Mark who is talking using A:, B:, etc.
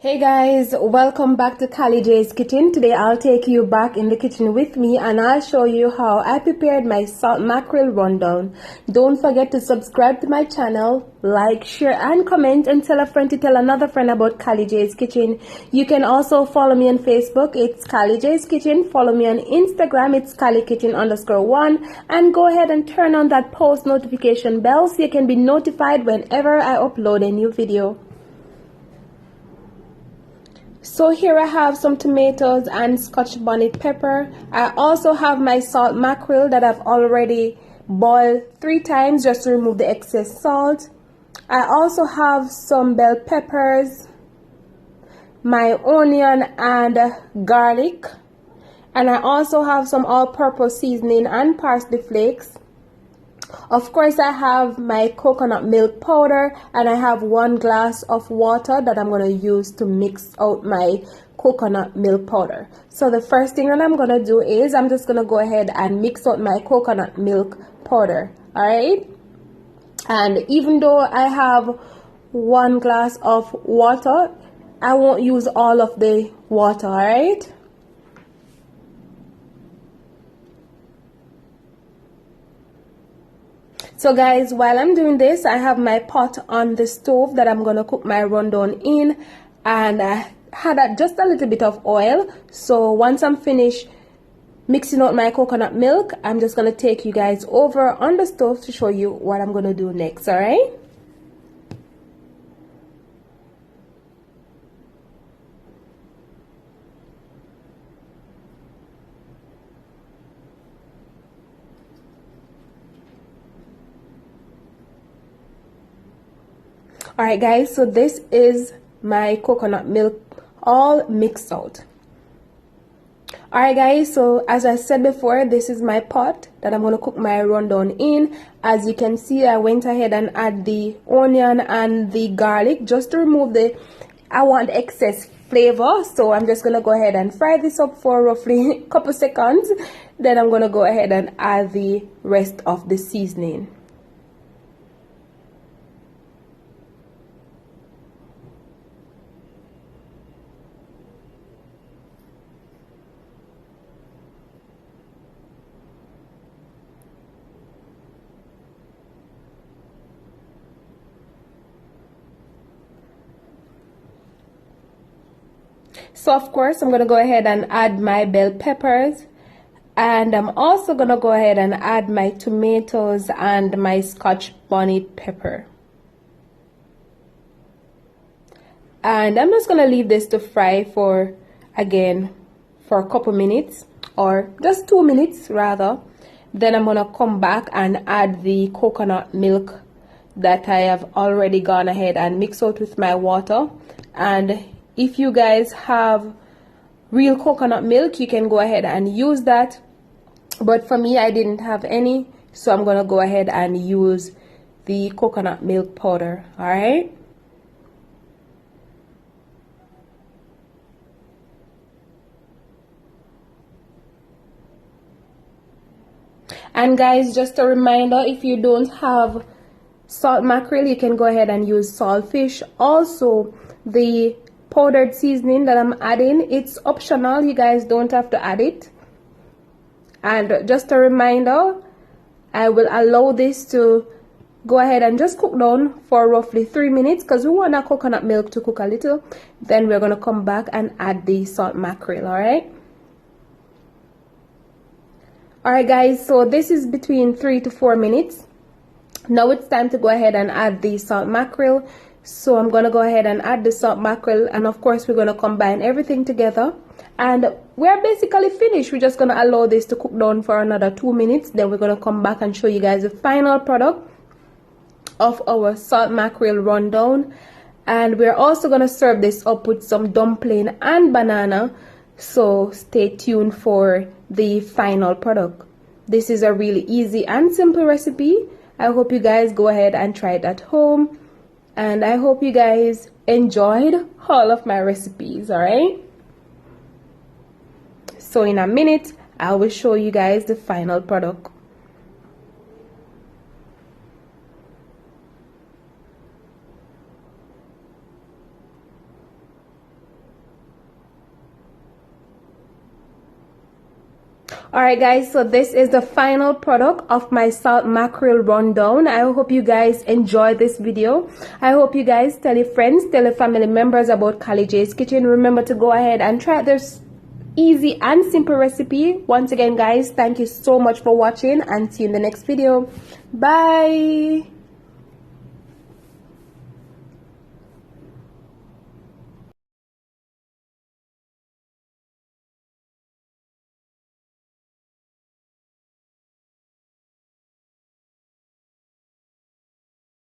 A: Hey guys, welcome back to Callie J's Kitchen. Today I'll take you back in the kitchen with me and I'll show you how I prepared my salt mackerel rundown. Don't forget to subscribe to my channel, like, share and comment, and tell a friend to tell another friend about Callie J's Kitchen. You can also follow me on Facebook, it's Callie J's Kitchen. Follow me on Instagram, it's CallieKitchen_1, and go ahead and turn on that post notification bell so you can be notified whenever I upload a new video. So here I have some tomatoes and Scotch bonnet pepper. I also have my salt mackerel that I've already boiled 3 times just to remove the excess salt. I also have some bell peppers, my onion and garlic, and I also have some all-purpose seasoning and parsley flakes. Of course, I have my coconut milk powder and I have 1 glass of water that I'm going to use to mix out my coconut milk powder. So the first thing that I'm going to do is I'm just going to go ahead and mix out my coconut milk powder. Alright? And even though I have 1 glass of water, I won't use all of the water. Alright? So guys, while I'm doing this, I have my pot on the stove that I'm going to cook my rundown in, and I had just a little bit of oil. So once I'm finished mixing out my coconut milk, I'm just going to take you guys over on the stove to show you what I'm going to do next. Alright? Alright guys, so this is my coconut milk all mixed out. Alright guys, so as I said before, this is my pot that I'm going to cook my rundown in. As you can see, I went ahead and add the onion and the garlic just to remove I want excess flavor. So I'm just going to go ahead and fry this up for roughly a couple seconds. Then I'm going to go ahead and add the rest of the seasoning. So of course I'm going to go ahead and add my bell peppers, and I'm also going to go ahead and add my tomatoes and my Scotch bonnet pepper. And I'm just going to leave this to fry for a couple minutes, or just 2 minutes rather. Then I'm going to come back and add the coconut milk that I have already gone ahead and mixed out with my water. And if you guys have real coconut milk, you can go ahead and use that. But for me, I didn't have any, so I'm going to go ahead and use the coconut milk powder. Alright? And guys, just a reminder, if you don't have salt mackerel, you can go ahead and use saltfish. Also, the powdered seasoning that I'm adding, it's optional. You guys don't have to add it. And just a reminder, I will allow this to go ahead and just cook down for roughly 3 minutes because we want our coconut milk to cook a little. Then we're going to come back and add the salt mackerel. Alright? Alright guys, so this is between 3 to 4 minutes. Now it's time to go ahead and add the salt mackerel. So I'm going to go ahead and add the salt mackerel, and of course we're going to combine everything together. And we're basically finished. We're just going to allow this to cook down for another 2 minutes. Then we're going to come back and show you guys the final product of our salt mackerel rundown. And we're also going to serve this up with some dumpling and banana. So stay tuned for the final product. This is a really easy and simple recipe. I hope you guys go ahead and try it at home. And I hope you guys enjoyed all of my recipes, alright? So in a minute, I will show you guys the final product. Alright guys, so this is the final product of my salt mackerel rundown. I hope you guys enjoyed this video. I hope you guys tell your friends, tell your family members about Kali J's Kitchen. Remember to go ahead and try this easy and simple recipe. Once again guys, thank you so much for watching and see you in the next video. Bye.